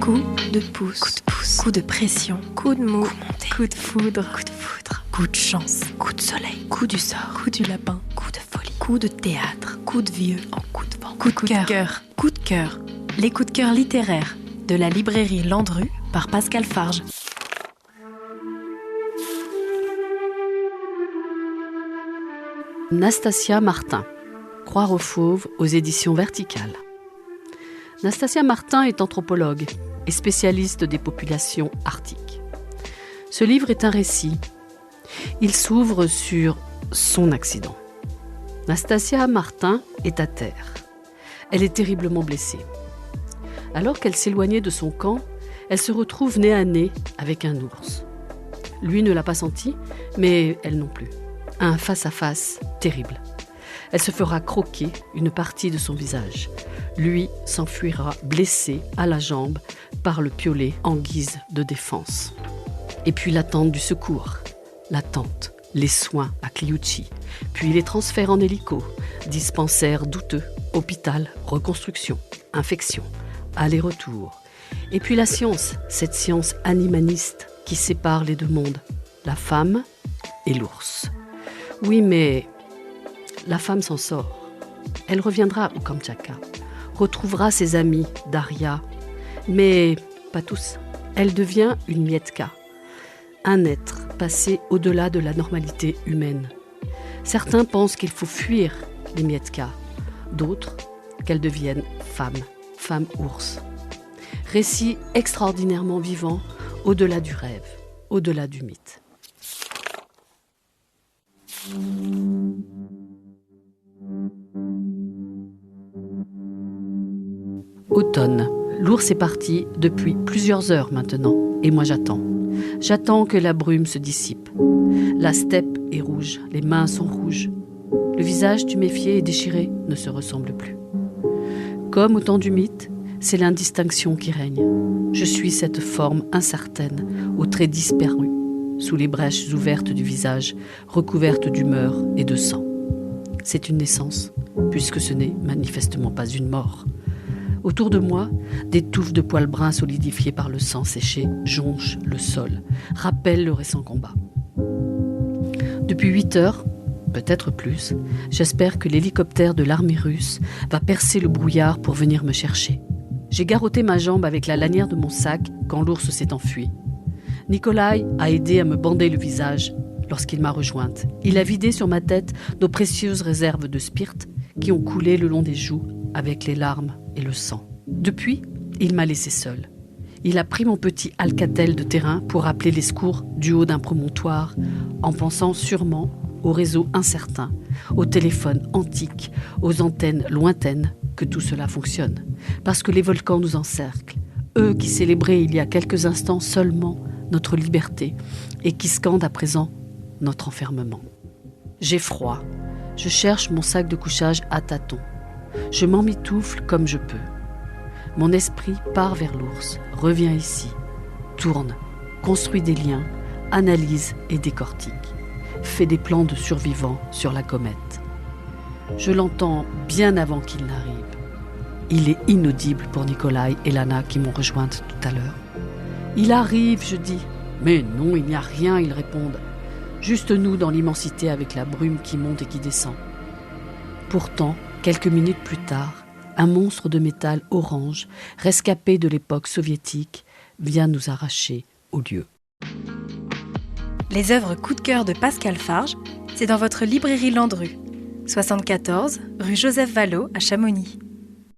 Coup de pouce. Coup de pouce. Coup de pression. Coup de mou. Coup monté. Coup de foudre. Coup de foudre. Coup de chance. Coup de soleil. Coup du sort. Coup du lapin. Coup de folie. Coup de théâtre. Coup de vieux. En coup de vent. Coup de cœur. Coup de cœur. Les coups de cœur littéraires de la librairie Landru par Pascal Farge. Nastasia Martin, Croire aux fauves aux éditions Verticales. Nastasia Martin est anthropologue et spécialiste des populations arctiques. Ce livre est un récit. Il s'ouvre sur son accident. Nastasia Martin est à terre. Elle est terriblement blessée. Alors qu'elle s'éloignait de son camp, elle se retrouve nez à nez avec un ours. Lui ne l'a pas senti, mais elle non plus. Un face-à-face terrible. Elle se fera croquer une partie de son visage. Lui s'enfuira blessé à la jambe par le piolet en guise de défense. Et puis l'attente du secours, l'attente, les soins à Cliucci, puis les transferts en hélico, dispensaires douteux, hôpital, reconstruction, infection, aller-retour. Et puis la science, cette science animaliste qui sépare les deux mondes, la femme et l'ours. Oui, mais la femme s'en sort. Elle reviendra au Kamtchatka, retrouvera ses amis, Daria, mais pas tous. Elle devient une mietka, un être passé au-delà de la normalité humaine. Certains pensent qu'il faut fuir les mietkas, d'autres qu'elles deviennent femmes ours. Récit extraordinairement vivant, au-delà du rêve, au-delà du mythe. Automne. L'ours est parti depuis plusieurs heures maintenant, et moi j'attends. J'attends que la brume se dissipe. La steppe est rouge, les mains sont rouges. Le visage du méfié et déchiré ne se ressemble plus. Comme au temps du mythe, c'est l'indistinction qui règne. Je suis cette forme incertaine, aux traits disparus, sous les brèches ouvertes du visage, recouverte d'humeur et de sang. C'est une naissance, puisque ce n'est manifestement pas une mort. Autour de moi, des touffes de poils bruns solidifiés par le sang séché jonchent le sol, rappellent le récent combat. Depuis 8 heures, peut-être plus, j'espère que l'hélicoptère de l'armée russe va percer le brouillard pour venir me chercher. J'ai garrotté ma jambe avec la lanière de mon sac quand l'ours s'est enfui. Nikolai a aidé à me bander le visage lorsqu'il m'a rejointe. Il a vidé sur ma tête nos précieuses réserves de spirt qui ont coulé le long des joues avec les larmes et le sang. Depuis, il m'a laissé seule. Il a pris mon petit Alcatel de terrain pour appeler les secours du haut d'un promontoire, en pensant sûrement aux réseaux incertains, aux téléphones antiques, aux antennes lointaines, que tout cela fonctionne. Parce que les volcans nous encerclent, eux qui célébraient il y a quelques instants seulement notre liberté et qui scandent à présent notre enfermement. J'ai froid. Je cherche mon sac de couchage à tâtons. Je m'emmitoufle comme je peux. Mon esprit part vers l'ours, revient ici, tourne, construit des liens, analyse et décortique, fait des plans de survivants sur la comète. Je l'entends bien avant qu'il n'arrive. Il est inaudible pour Nikolai et Lana qui m'ont rejointe tout à l'heure. Il arrive, je dis. Mais non, il n'y a rien, ils répondent. Juste nous dans l'immensité avec la brume qui monte et qui descend. Pourtant, quelques minutes plus tard, un monstre de métal orange, rescapé de l'époque soviétique, vient nous arracher au lieu. Les œuvres coup de cœur de Pascal Farge, c'est dans votre librairie Landru, 74 rue Joseph Vallot à Chamonix.